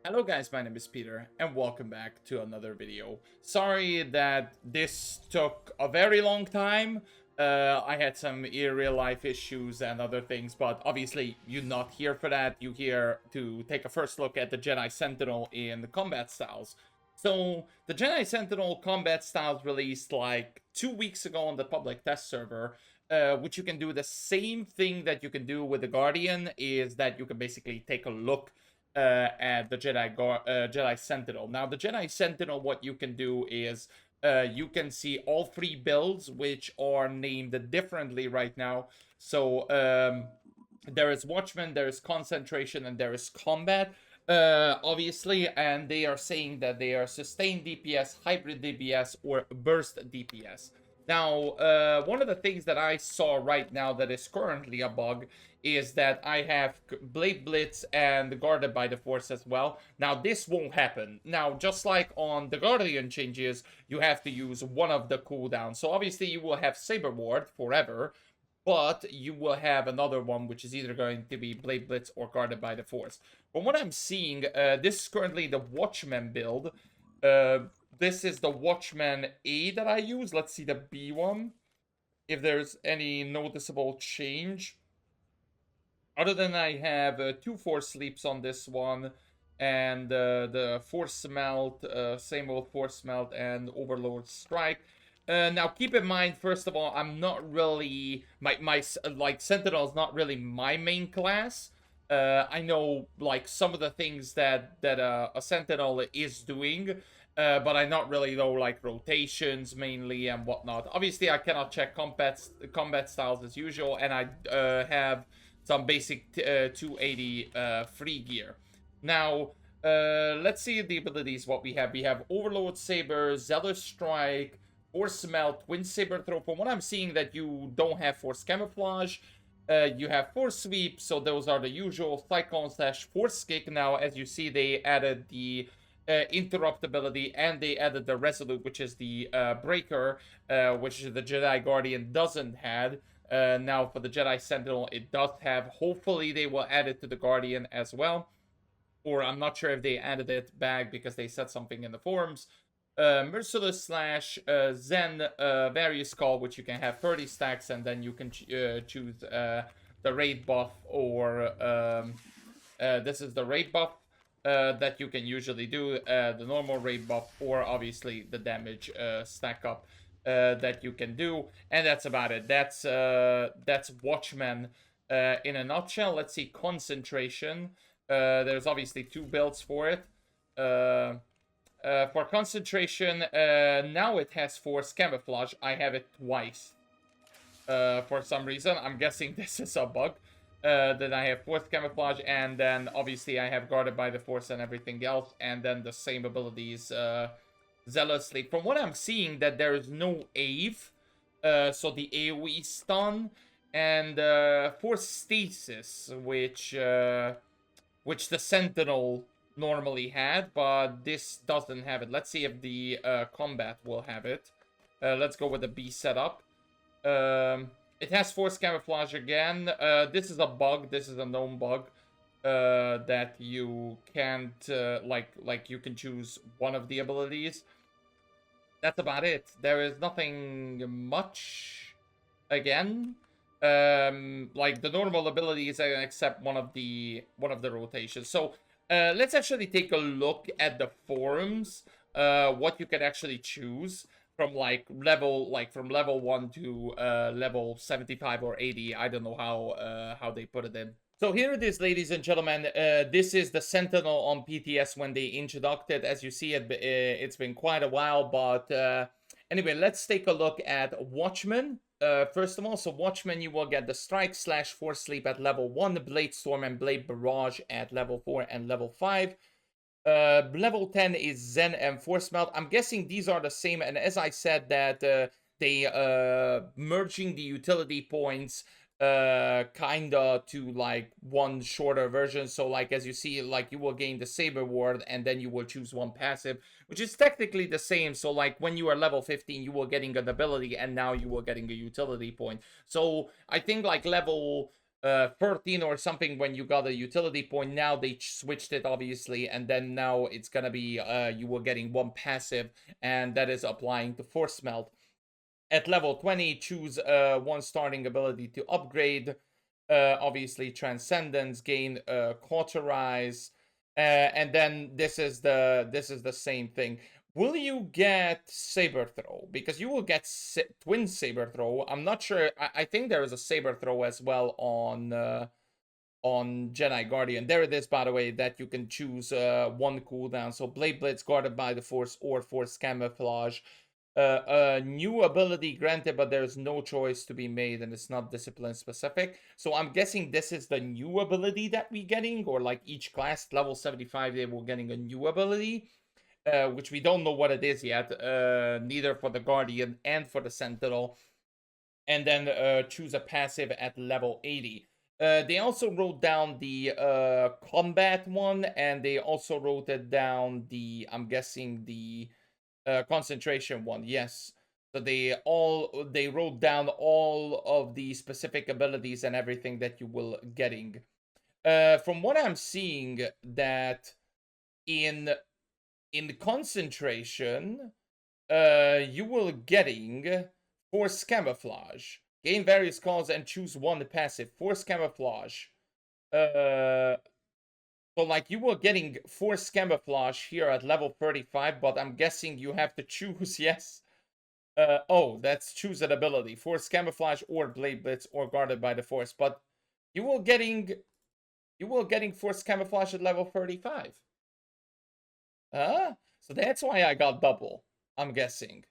Hello guys, my name is Peter, and welcome back to another video. Sorry that this took a very long time. I had some real life issues and other things, but obviously you're not here for that. You're here to take a first look at the Jedi Sentinel in the combat styles. So, the Jedi Sentinel combat styles released like 2 weeks ago on the public test server, which you can do the same thing that you can do with the Guardian, is that you can basically take a look at the Jedi Sentinel. Now, the Jedi Sentinel, what you can do is you can see all three builds, which are named differently right now. So there is Watchmen, there is Concentration, and there is Combat. Obviously, and they are saying that they are sustained DPS, hybrid DPS, or burst DPS. Now, one of the things that I saw right now that is currently a bug is that I have Blade Blitz and Guarded by the Force as well. Now, this won't happen. Now, just like on the Guardian changes, you have to use one of the cooldowns. So obviously you will have Saber Ward forever, but you will have another one, which is either going to be Blade Blitz or Guarded by the Force. From what I'm seeing, this is currently the Watchmen build. This is the Watchmen A that I use. Let's see the B one, if there's any noticeable change. Other than I have 2 Force Sleeps on this one, and the Force Melt, same old Force Melt, and Overlord Strike. Now, keep in mind, first of all, I'm not really... My Sentinel is not really my main class. I know, like, some of the things that a Sentinel is doing, but I not really know, like, rotations mainly and whatnot. Obviously, I cannot check combat styles as usual, and I have some basic 280 free gear. Now, let's see the abilities, what we have. We have Overlord Saber, Zealous Strike, Force Melt, Twin Saber Throw. From what I'm seeing, that you don't have Force Camouflage. You have Force Sweep, so those are the usual. Cyclone Slash, Force Kick. Now, as you see, they added the interruptibility, and they added the Resolute, which is the breaker, which the Jedi Guardian doesn't have. Now, for the Jedi Sentinel, it does have. Hopefully, they will add it to the Guardian as well. Or I'm not sure if they added it back because they said something in the forums. Merciless Slash, Zen, Various Call, which you can have 30 stacks, and then you can choose the raid buff, or this is the raid buff that you can usually do, the normal raid buff, or obviously the damage stack up that you can do, and that's about it. That's Watchmen in a nutshell. Let's see Concentration. There's obviously 2 builds for it. For Concentration, now it has Force Camouflage. I have it twice. For some reason, I'm guessing this is a bug. Then I have Force Camouflage, and then obviously I have Guarded by the Force and everything else, and then the same abilities, Zealously. From what I'm seeing, that there is no AVE, so the AoE stun, and Force Stasis, which the Sentinel normally had, but this doesn't have it. Let's see if the combat will have it. Let's go with the B setup. It has Force Camouflage again. This is a bug. This is a known bug that you can't like you can choose one of the abilities. That's about it. There is nothing much again. Like the normal abilities, except one of the rotations. So let's actually take a look at the forums, what you can actually choose from level 1 to level 75 or 80. I don't know how they put it in. So here it is, ladies and gentlemen. This is the Sentinel on PTS when they introduced it. As you see, it's been quite a while, but anyway, let's take a look at Watchmen. First of all, so Watchmen, you will get the Strike Slash Force Sleep at level 1, the Blade Storm and Blade Barrage at level 4 and level 5. Level 10 is Zen and Force Melt. I'm guessing these are the same, and as I said, that they merging the utility points kinda to like one shorter version. So like as you see, like you will gain the Saber Ward, and then you will choose one passive, which is technically the same. So like when you are level 15, you will getting an ability, and now you will getting a utility point. So I think like level 13 or something when you got a utility point. Now they switched it, obviously, and then now it's gonna be you were getting one passive, and that is applying to Force Melt. At level 20, choose one starting ability to upgrade. Obviously, Transcendence, gain Cauterize, and then this is the same thing. Will you get Saber Throw? Because you will get Twin Saber Throw. I'm not sure. I think there is a Saber Throw as well on Jedi Guardian. There it is, by the way, that you can choose one cooldown. So Blade Blitz, Guarded by the Force, or Force Camouflage. A new ability granted, but there's no choice to be made, and it's not discipline specific. So I'm guessing this is the new ability that we're getting, or like each class, level 75, they were getting a new ability. Which we don't know what it is yet, neither for the Guardian and for the Sentinel. And then choose a passive at level 80. They also wrote down the combat one, and they also wrote it down the, I'm guessing, the concentration one. Yes. So they wrote down all of the specific abilities and everything that you will getting. From what I'm seeing, that in concentration, you will getting Force Camouflage. Gain various calls and choose one passive. Force Camouflage. So like you were getting Force Camouflage here at level 35, but I'm guessing you have to choose, yes. Oh, that's choose an ability. Force Camouflage or Blade Blitz or Guarded by the Force. But you will getting Force Camouflage at level 35. So that's why I got double, I'm guessing.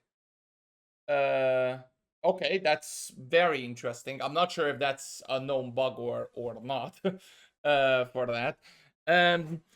Okay, that's very interesting. I'm not sure if that's a known bug or not for that.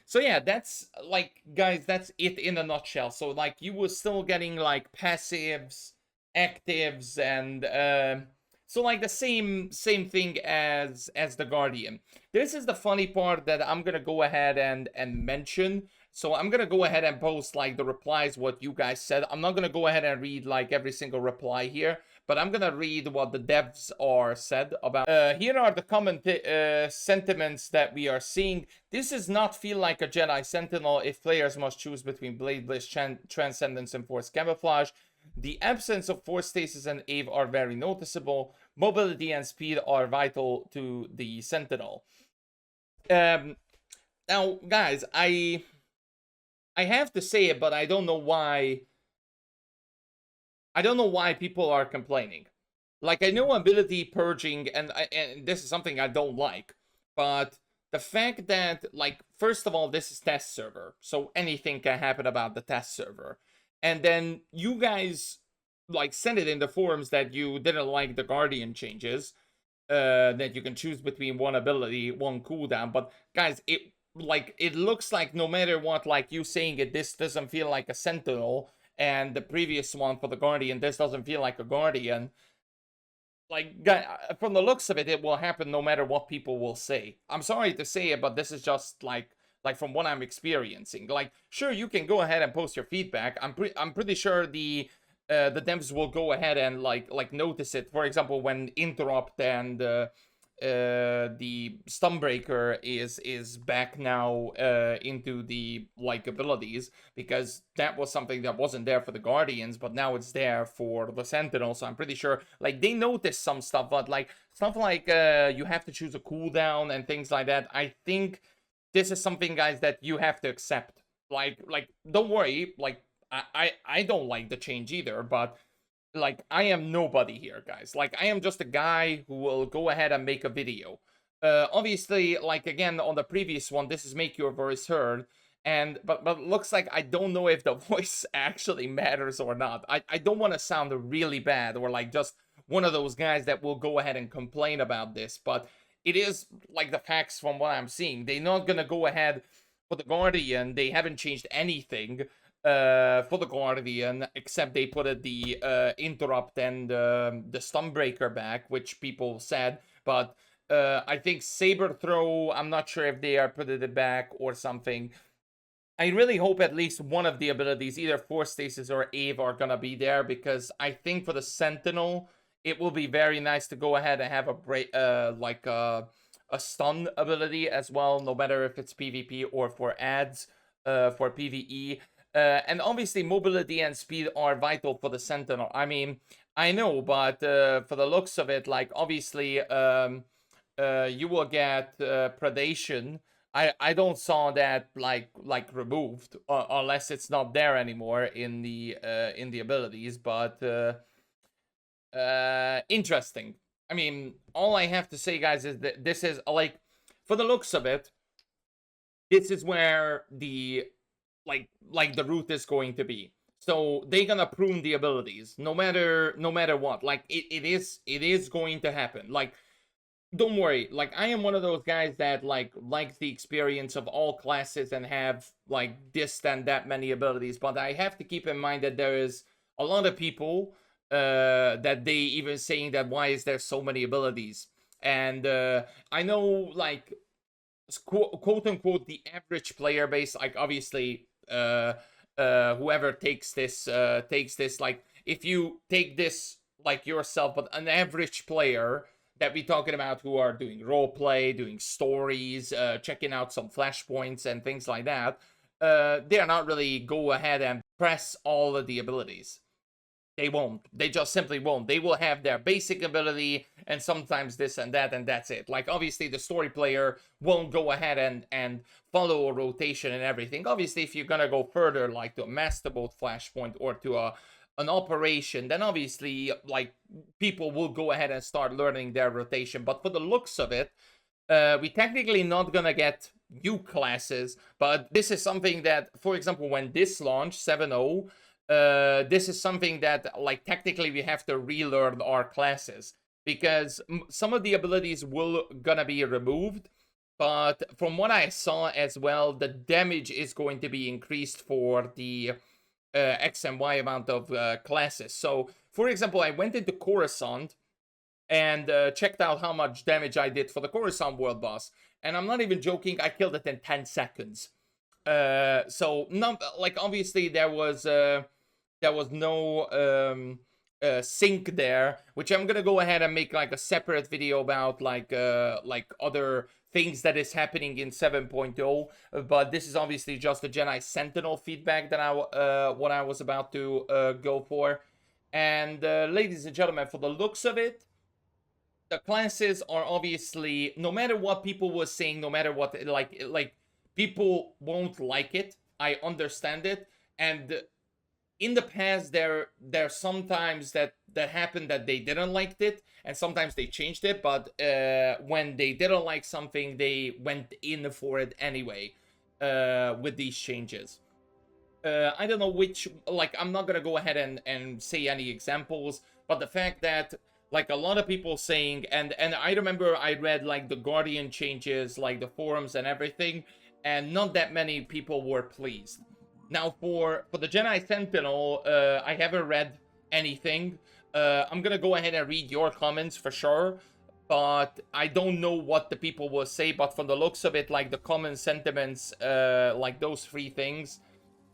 So yeah, that's like, guys, that's it in a nutshell. So like you were still getting like passives, actives, and so like the same thing as the Guardian. This is the funny part that I'm gonna go ahead and mention. So I'm gonna go ahead and post like the replies, what you guys said. I'm not gonna go ahead and read like every single reply here, but I'm gonna read what the devs are said about. Here are the common sentiments that we are seeing. This does not feel like a Jedi Sentinel if players must choose between Blade Blitz, Transcendence, and Force Camouflage. The absence of Force Stasis and Ave are very noticeable. Mobility and speed are vital to the Sentinel. Now, guys, I have to say it, but I don't know why. I don't know why people are complaining. Like, I know ability purging, and this is something I don't like, but the fact that, like, first of all, this is test server, so anything can happen about the test server. And then you guys, like, send it in the forums that you didn't like the Guardian changes, that you can choose between one ability, one cooldown. But, guys, it looks like no matter what, like you saying it, this doesn't feel like a Sentinel, and the previous one for the Guardian, this doesn't feel like a Guardian. Like, from the looks of it, it will happen no matter what people will say. I'm sorry to say it, but this is just like from what I'm experiencing. Like, sure, you can go ahead and post your feedback. I'm pretty sure the devs will go ahead and like notice it. For example, when Interrupt and the Stunbreaker is back now into the like abilities, because that was something that wasn't there for the Guardians, but now it's there for the Sentinel. So I'm pretty sure like they noticed some stuff, but like stuff like you have to choose a cooldown and things like that. I think this is something, guys, that you have to accept. Like don't worry, like I don't like the change either, but like, I am nobody here, guys. Like, I am just a guy who will go ahead and make a video. Obviously, like, again, on the previous one, this is make your voice heard. And, but looks like I don't know if the voice actually matters or not. I don't want to sound really bad or, like, just one of those guys that will go ahead and complain about this. But it is, like, the facts from what I'm seeing. They're not gonna go ahead for the Guardian. They haven't changed anything for the Guardian, except they put the Interrupt and the Stunbreaker back, which people said, but I think Saber Throw, I'm not sure if they are putting it back or something. I really hope at least one of the abilities, either Force Stasis or Ave, are gonna be there, because I think for the Sentinel, it will be very nice to go ahead and have a break, like a stun ability as well, no matter if it's PvP or for ads, for PvE. And obviously, mobility and speed are vital for the Sentinel. I mean, I know, but for the looks of it, like, obviously, you will get predation. I don't saw that like removed, unless it's not there anymore in the abilities, but interesting. I mean, all I have to say, guys, is that this is like, for the looks of it, this is where the like the route is going to be. So they're gonna prune the abilities, no matter what. Like it is going to happen. Like, don't worry. Like, I am one of those guys that likes the experience of all classes and have like this and that many abilities. But I have to keep in mind that there is a lot of people that they even saying that why is there so many abilities. And I know, like, quote unquote, the average player base, like, obviously whoever takes this, like, if you take this like yourself, but an average player that we're talking about who are doing roleplay, doing stories, checking out some flashpoints and things like that, they are not really go ahead and press all of the abilities. They won't. They just simply won't. They will have their basic ability and sometimes this and that, and that's it. Like, obviously, the story player won't go ahead and follow a rotation and everything. Obviously, if you're gonna go further, like to a Master Bolt flashpoint or to an operation, then obviously, like, people will go ahead and start learning their rotation. But for the looks of it, we technically not gonna get new classes, but this is something that, for example, when this launched, 7.0, this is something that, like, technically we have to relearn our classes, because some of the abilities will gonna be removed, but from what I saw as well, the damage is going to be increased for the X and Y amount of classes. So, for example, I went into Coruscant and checked out how much damage I did for the Coruscant world boss, and I'm not even joking, I killed it in 10 seconds. So, not, like, obviously there was no sync there, which I'm gonna go ahead and make like a separate video about, like other things that is happening in 7.0, but this is obviously just the Jedi Sentinel feedback that what I was about to go for. And ladies and gentlemen, for the looks of it, the classes are obviously, no matter what people were saying, no matter what, like people won't like it. I understand it, and in the past, there sometimes that happened that they didn't like it, and sometimes they changed it. But when they didn't like something, they went in for it anyway. With these changes, I don't know which. Like, I'm not gonna go ahead and say any examples, but the fact that, like, a lot of people saying, and I remember I read like the Guardian changes, like the forums and everything, and not that many people were pleased. Now, for the Jedi Sentinel, I haven't read anything. I'm gonna go ahead and read your comments for sure, but I don't know what the people will say. But from the looks of it, like, the common sentiments, like those three things,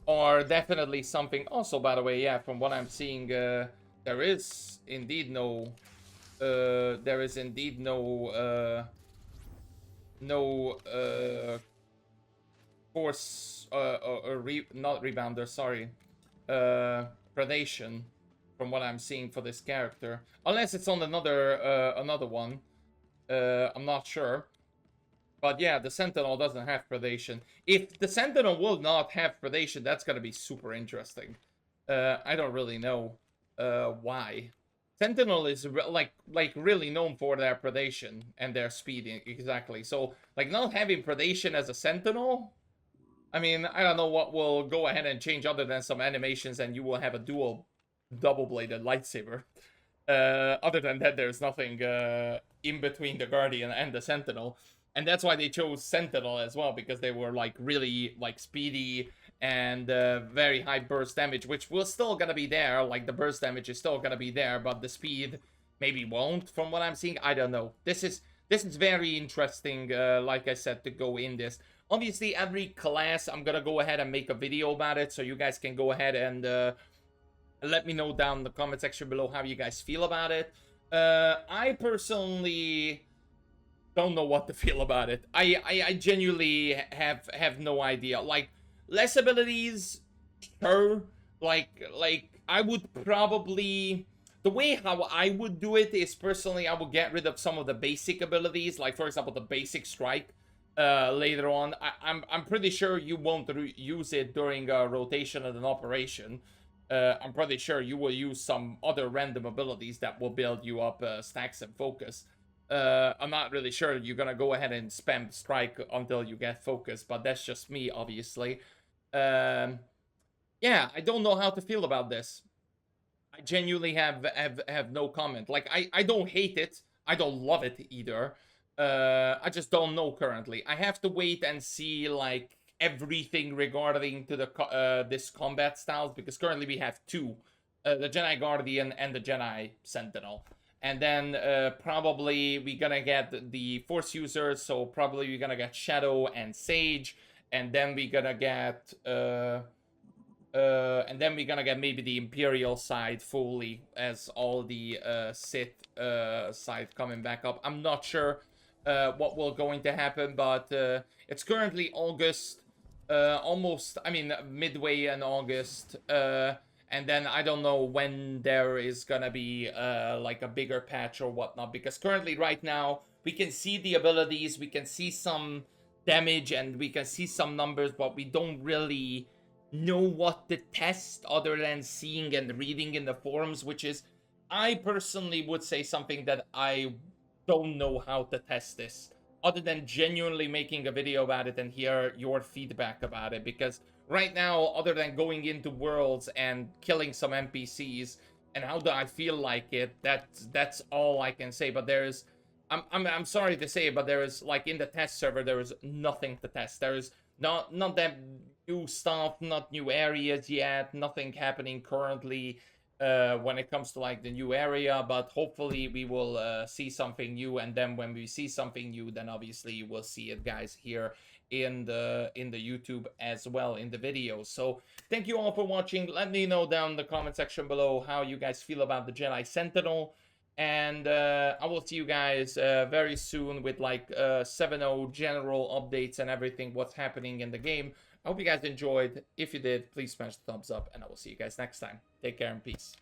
are definitely something. Also, by the way, yeah, from what I'm seeing, there is indeed no, force, not rebounder, sorry, predation, from what I'm seeing for this character, unless it's on another one. I'm not sure, but yeah, the Sentinel doesn't have predation. If the Sentinel will not have predation, that's gonna be super interesting. I don't really know why. Sentinel is like really known for their predation and their speed, exactly. So, like, not having predation as a Sentinel, I mean, I don't know what will go ahead and change other than some animations, and you will have a dual double-bladed lightsaber. Other than that, there's nothing in between the Guardian and the Sentinel. And that's why they chose Sentinel as well, because they were, like, really, like, speedy and very high burst damage, which will still gonna be there. Like, the burst damage is still gonna be there, but the speed maybe won't, from what I'm seeing. I don't know. This is very interesting, like I said, to go in this. Obviously, every class, I'm gonna go ahead and make a video about it, so you guys can go ahead and let me know down in the comment section below how you guys feel about it. I personally don't know what to feel about it. I genuinely have no idea. Like, less abilities, sure. Like I would probably, the way how I would do it is, personally, I would get rid of some of the basic abilities, like for example the basic strike. Later on, I'm pretty sure you won't use it during a rotation and an operation. I'm pretty sure you will use some other random abilities that will build you up stacks and focus. I'm not really sure you're gonna go ahead and spam strike until you get focus, but that's just me, obviously. Um, yeah, I don't know how to feel about this. I genuinely have no comment. Like, I don't hate it. I don't love it either. I just don't know currently. I have to wait and see like everything regarding to the this combat styles, because currently we have two, the Jedi Guardian and the Jedi Sentinel. And then probably we're gonna get the Force users, so probably we're gonna get Shadow and Sage, and then we're gonna get maybe the Imperial side fully, as all the Sith side coming back up. I'm not sure what will going to happen, but it's currently August, almost, I mean, midway in August, and then I don't know when there is gonna be like a bigger patch or whatnot, because currently right now we can see the abilities, we can see some damage, and we can see some numbers, but we don't really know what to test other than seeing and reading in the forums, which is, I personally would say, something that I don't know how to test this, other than genuinely making a video about it and hear your feedback about it. Because right now, other than going into worlds and killing some NPCs and how do I feel like it, that's all I can say. But there's, I'm sorry to say, but there is, like, in the test server, there is nothing to test. There is not that new stuff, not new areas yet, nothing happening currently when it comes to like the new area, but hopefully we will see something new, and then when we see something new, then obviously you will see it, guys, here in the YouTube as well, in the video. So thank you all for watching. Let me know down in the comment section below how you guys feel about the Jedi Sentinel. And I will see you guys very soon with like 7.0 general updates and everything, what's happening in the game. I hope you guys enjoyed. If you did, please smash the thumbs up, and I will see you guys next time. Take care and peace.